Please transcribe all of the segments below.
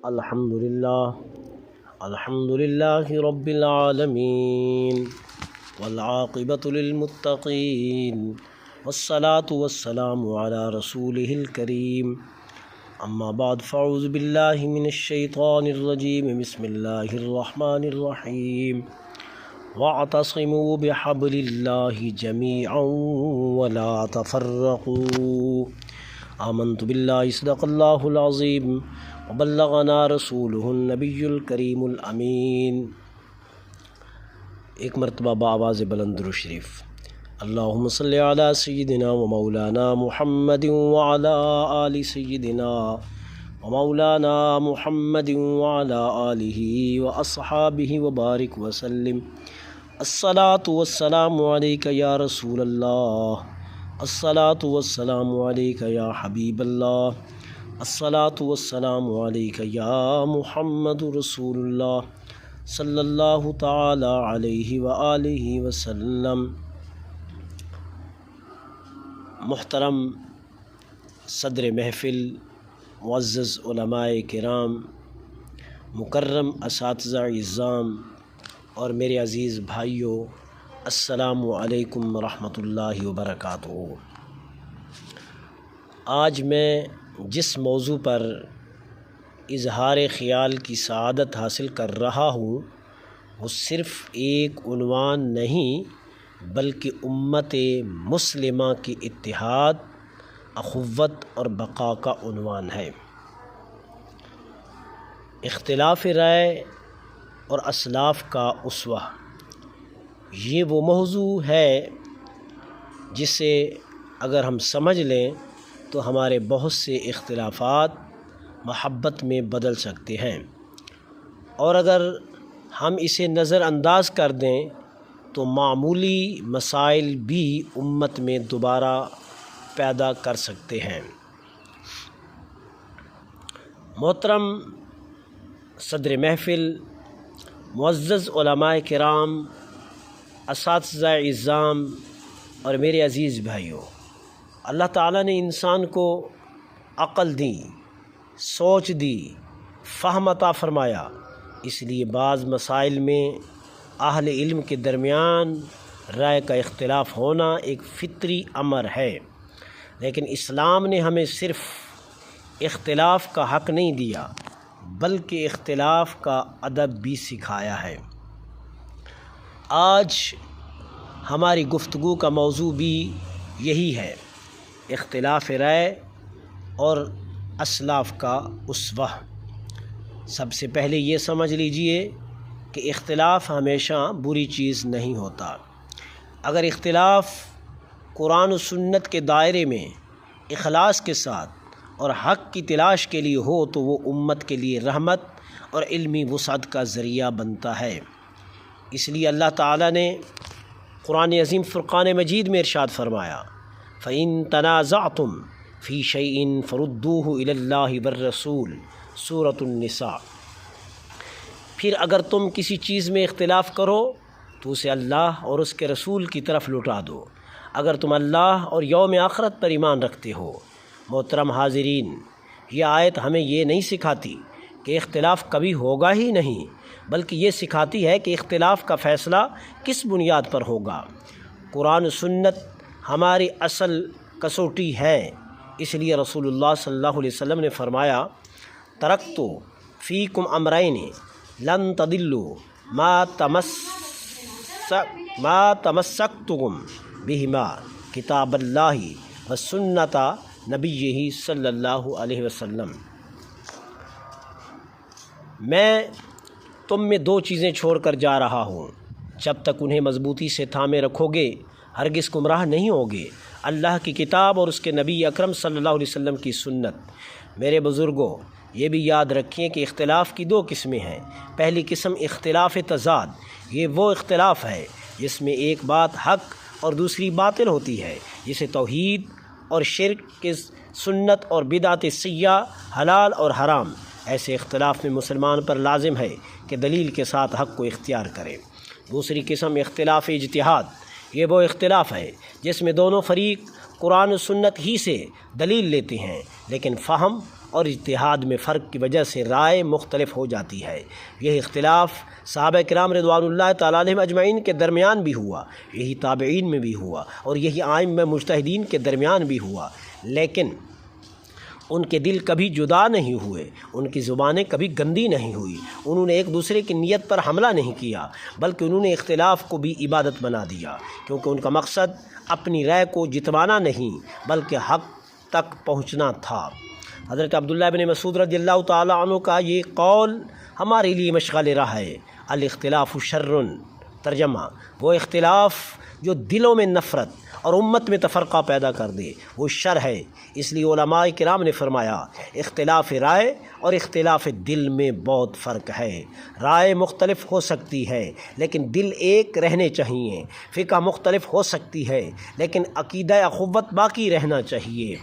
الحمد للہ رب العالمین والعاقبۃ للمتقین والصلاة والسلام علی رسولہ الکریم اما بعد فاعوذ باللہ من الشیطان الرجیم بسم اللہ الرحمن الرحیم واعتصموا بحبل اللہ جمیعا ولا تفرقوا آمنت باللہ صدق اللہ العظیم وبلغنا رسولہ النبی الکریم الامین۔ ایک مرتبہ بآواز بلند درود شریف۔ اللہم صلی علی سیدنا و مولانا محمد وعلی آل سیدنا و مولانا محمد وعلی آلہ و اصحابہ وبارک وسلم۔ الصلاۃ والسلام علیک یا رسول اللہ، الصلاۃ والسلام علیک یا حبیب اللہ، الصلاۃ والسلام علیک یا محمد رسول اللہ صلی اللہ تعالی علیہ وآلہ وسلم۔ محترم صدر محفل، معزز علماء کرام، مکرم اساتذہ اعزام اور میرے عزیز بھائیوں، السلام علیکم ورحمۃ اللہ وبرکاتہ۔ آج میں جس موضوع پر اظہار خیال کی سعادت حاصل کر رہا ہوں وہ صرف ایک عنوان نہیں بلکہ امت مسلمہ کی اتحاد، اخوت اور بقا کا عنوان ہے۔ اختلاف رائے اور اسلاف کا اسوہ، یہ وہ موضوع ہے جسے اگر ہم سمجھ لیں تو ہمارے بہت سے اختلافات محبت میں بدل سکتے ہیں، اور اگر ہم اسے نظر انداز کر دیں تو معمولی مسائل بھی امت میں دوبارہ پیدا کر سکتے ہیں۔ محترم صدر محفل، معزز علماء کرام، اساتذہ اعزام اور میرے عزیز بھائیوں، اللہ تعالیٰ نے انسان کو عقل دی، سوچ دی، فہم عطا فرمایا، اس لیے بعض مسائل میں اہل علم کے درمیان رائے کا اختلاف ہونا ایک فطری امر ہے، لیکن اسلام نے ہمیں صرف اختلاف کا حق نہیں دیا بلکہ اختلاف کا ادب بھی سکھایا ہے۔ آج ہماری گفتگو کا موضوع بھی یہی ہے، اختلاف رائے اور اسلاف کا اسوہ۔ سب سے پہلے یہ سمجھ لیجئے کہ اختلاف ہمیشہ بری چیز نہیں ہوتا۔ اگر اختلاف قرآن و سنت کے دائرے میں اخلاص کے ساتھ اور حق کی تلاش کے لیے ہو تو وہ امت کے لیے رحمت اور علمی وسعت کا ذریعہ بنتا ہے۔ اس لیے اللہ تعالیٰ نے قرآن عظیم فرقان مجید میں ارشاد فرمایا، فَإِن تَنَازَعْتُمْ فِي شَيْءٍ فَرُدُّوهُ إِلَى اللَّهِ وَالرَّسُولِ، سورۃ النساء۔ پھر اگر تم کسی چیز میں اختلاف کرو تو اسے اللہ اور اس کے رسول کی طرف لوٹا دو، اگر تم اللہ اور یوم آخرت پر ایمان رکھتے ہو۔ محترم حاضرین، یہ آیت ہمیں یہ نہیں سکھاتی کہ اختلاف کبھی ہوگا ہی نہیں، بلکہ یہ سکھاتی ہے کہ اختلاف کا فیصلہ کس بنیاد پر ہوگا۔ قرآن و سنت ہماری اصل کسوٹی ہے، اس لیے رسول اللہ صلی اللہ علیہ وسلم نے فرمایا، ترکت فیکم امرین لن تضلوا ما تمسکتم بہما، کتاب اللہ و سنت نبیہ صلی اللہ علیہ وسلم۔ میں تم میں دو چیزیں چھوڑ کر جا رہا ہوں، جب تک انہیں مضبوطی سے تھامے رکھو گے ہرگز گمراہ نہیں ہوگے، اللہ کی کتاب اور اس کے نبی اکرم صلی اللہ علیہ وسلم کی سنت۔ میرے بزرگوں، یہ بھی یاد رکھیں کہ اختلاف کی دو قسمیں ہیں۔ پہلی قسم اختلاف تضاد، یہ وہ اختلاف ہے جس میں ایک بات حق اور دوسری باطل ہوتی ہے، جسے توحید اور شرک کے، سنت اور بدعت سیاہ، حلال اور حرام۔ ایسے اختلاف میں مسلمان پر لازم ہے کہ دلیل کے ساتھ حق کو اختیار کرے۔ دوسری قسم اختلاف اجتہاد، یہ وہ اختلاف ہے جس میں دونوں فریق قرآن و سنت ہی سے دلیل لیتے ہیں، لیکن فہم اور اجتہاد میں فرق کی وجہ سے رائے مختلف ہو جاتی ہے۔ یہ اختلاف صحابہ کرام رضوان اللہ تعالیٰ علیہم اجمعین کے درمیان بھی ہوا، یہی تابعین میں بھی ہوا، اور یہی ائمہ مجتہدین کے درمیان بھی ہوا، لیکن ان کے دل کبھی جدا نہیں ہوئے، ان کی زبانیں کبھی گندی نہیں ہوئی، انہوں نے ایک دوسرے کی نیت پر حملہ نہیں کیا، بلکہ انہوں نے اختلاف کو بھی عبادت بنا دیا، کیونکہ ان کا مقصد اپنی رائے کو جتوانا نہیں بلکہ حق تک پہنچنا تھا۔ حضرت عبداللہ بن مسعود رضی اللہ تعالیٰ عنہ کا یہ قول ہمارے لیے مشغل راہ ہے۔ الاختلاف شر، ترجمہ وہ اختلاف جو دلوں میں نفرت اور امت میں تفرقہ پیدا کر دے وہ شر ہے۔ اس لیے علماء کرام نے فرمایا اختلاف رائے اور اختلاف دل میں بہت فرق ہے۔ رائے مختلف ہو سکتی ہے لیکن دل ایک رہنے چاہیے، فقہ مختلف ہو سکتی ہے لیکن عقیدہ اخوت باقی رہنا چاہیے،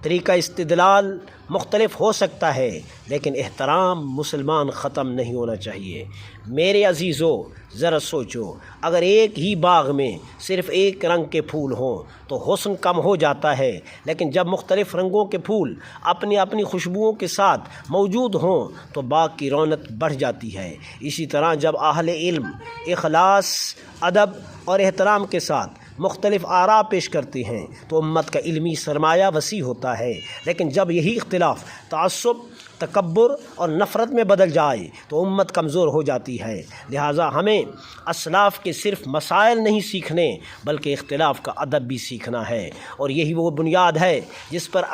طریقہ استدلال مختلف ہو سکتا ہے لیکن احترام مسلمان ختم نہیں ہونا چاہیے۔ میرے عزیزو ذرا سوچو، اگر ایک ہی باغ میں صرف ایک رنگ کے پھول ہوں تو حسن کم ہو جاتا ہے، لیکن جب مختلف رنگوں کے پھول اپنی اپنی خوشبوؤں کے ساتھ موجود ہوں تو باغ کی رونق بڑھ جاتی ہے۔ اسی طرح جب اہل علم اخلاص، ادب اور احترام کے ساتھ مختلف آراء پیش کرتے ہیں تو امت کا علمی سرمایہ وسیع ہوتا ہے، لیکن جب یہی اختلاف تعصب، تکبر اور نفرت میں بدل جائے تو امت کمزور ہو جاتی ہے۔ لہٰذا ہمیں اسلاف کے صرف مسائل نہیں سیکھنے بلکہ اختلاف کا ادب بھی سیکھنا ہے، اور یہی وہ بنیاد ہے جس پر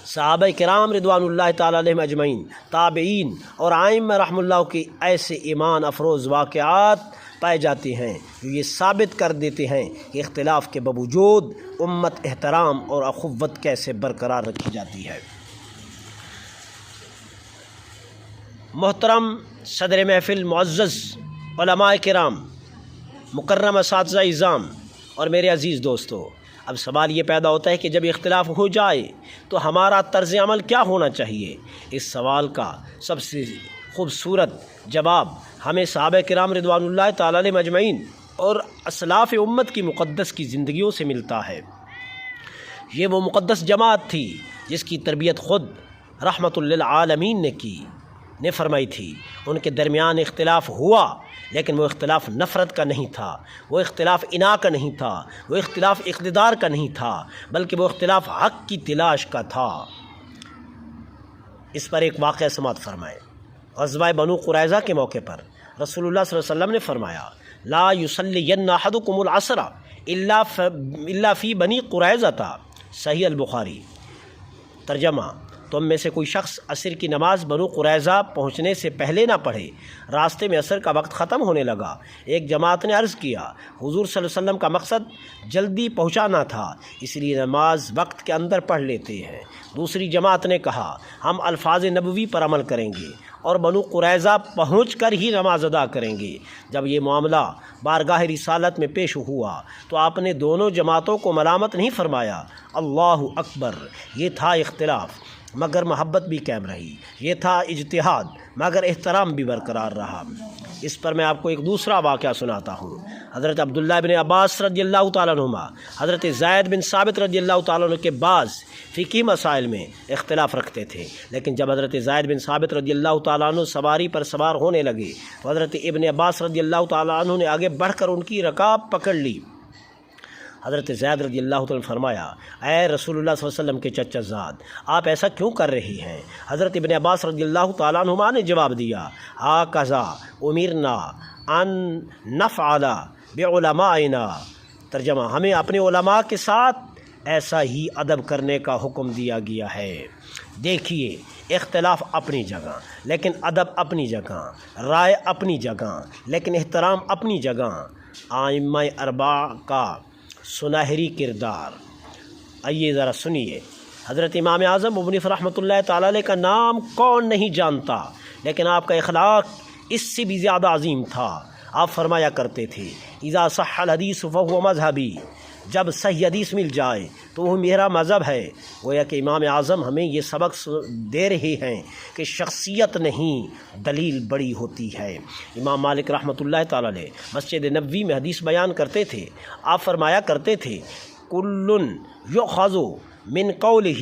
صحابہ کرام رضوان اللہ تعالیٰ علیہم اجمعین، تابعین اور ائمہ رحم اللہ کے ایسے ایمان افروز واقعات پائے جاتے ہیں جو یہ ثابت کر دیتے ہیں کہ اختلاف کے باوجود امت احترام اور اخوت کیسے برقرار رکھی جاتی ہے۔ محترم صدر محفل، معزز علماء کرام، مکرم اساتذہ اعظام اور میرے عزیز دوستو، اب سوال یہ پیدا ہوتا ہے کہ جب اختلاف ہو جائے تو ہمارا طرز عمل کیا ہونا چاہیے؟ اس سوال کا سب سے خوبصورت جواب ہمیں صحابہ کرام رضوان اللہ تعالیٰ علیہم اجمعین اور اسلاف امت کی مقدس کی زندگیوں سے ملتا ہے۔ یہ وہ مقدس جماعت تھی جس کی تربیت خود رحمت للعالمین نے فرمائی تھی۔ ان کے درمیان اختلاف ہوا لیکن وہ اختلاف نفرت کا نہیں تھا، وہ اختلاف انا کا نہیں تھا، وہ اختلاف اقتدار کا نہیں تھا، بلکہ وہ اختلاف حق کی تلاش کا تھا۔ اس پر ایک واقعہ سماعت فرمائیں۔ غزوہ بنو قریظہ کے موقع پر رسول اللہ صلی اللہ علیہ وسلم نے فرمایا لا یصلین احدکم العصر الا فی بنی قریظہ، صحیح البخاری۔ ترجمہ تم میں سے کوئی شخص عصر کی نماز بنو قریظہ پہنچنے سے پہلے نہ پڑھے۔ راستے میں عصر کا وقت ختم ہونے لگا۔ ایک جماعت نے عرض کیا حضور صلی اللہ علیہ وسلم کا مقصد جلدی پہنچانا تھا، اس لیے نماز وقت کے اندر پڑھ لیتے ہیں۔ دوسری جماعت نے کہا ہم الفاظ نبوی پر عمل کریں گے اور بنو قریظہ پہنچ کر ہی نماز ادا کریں گے۔ جب یہ معاملہ بارگاہ رسالت میں پیش ہوا تو آپ نے دونوں جماعتوں کو ملامت نہیں فرمایا۔ اللہ اکبر! یہ تھا اختلاف مگر محبت بھی قائم رہی، یہ تھا اجتہاد مگر احترام بھی برقرار رہا۔ اس پر میں آپ کو ایک دوسرا واقعہ سناتا ہوں۔ حضرت عبداللہ بن عباس رضی اللہ تعالیٰ عنہما حضرت زید بن ثابت رضی اللہ تعالیٰ عنہ کے بعض فقہی مسائل میں اختلاف رکھتے تھے، لیکن جب حضرت زید بن ثابت رضی اللہ تعالیٰ عنہ سواری پر سوار ہونے لگے تو حضرت ابن عباس رضی اللہ تعالیٰ عنہ نے آگے بڑھ کر ان کی رکاب پکڑ لی۔ حضرت زید رضی اللہ تعالیٰ نے فرمایا اے رسول اللہ صلی اللہ علیہ وسلم کے چچا زاد، آپ ایسا کیوں کر رہی ہیں؟ حضرت ابن عباس رضی اللہ تعالیٰ عنہما نے جواب دیا ہاکذا امرنا ان نفعل بعلمائنا، ترجمہ ہمیں اپنے علماء کے ساتھ ایسا ہی ادب کرنے کا حکم دیا گیا ہے۔ دیکھیے، اختلاف اپنی جگہ لیکن ادب اپنی جگہ، رائے اپنی جگہ لیکن احترام اپنی جگہ، ائمہ اربعہ کا سنہری کردار۔ آئیے ذرا سنیے، حضرت امام اعظم ابو حنیفہ رحمۃ اللہ تعالیٰ علیہ کا نام کون نہیں جانتا، لیکن آپ کا اخلاق اس سے بھی زیادہ عظیم تھا۔ آپ فرمایا کرتے تھے اذا صح الحدیث فهو مذہبی، جب صحیح حدیث مل جائے تو وہ میرا مذہب ہے۔ گویا کہ امام اعظم ہمیں یہ سبق دے رہے ہیں کہ شخصیت نہیں دلیل بڑی ہوتی ہے۔ امام مالک رحمۃ اللہ تعالیٰ علیہ مسجد نبوی میں حدیث بیان کرتے تھے۔ آپ فرمایا کرتے تھے کل یؤخذ من قولہ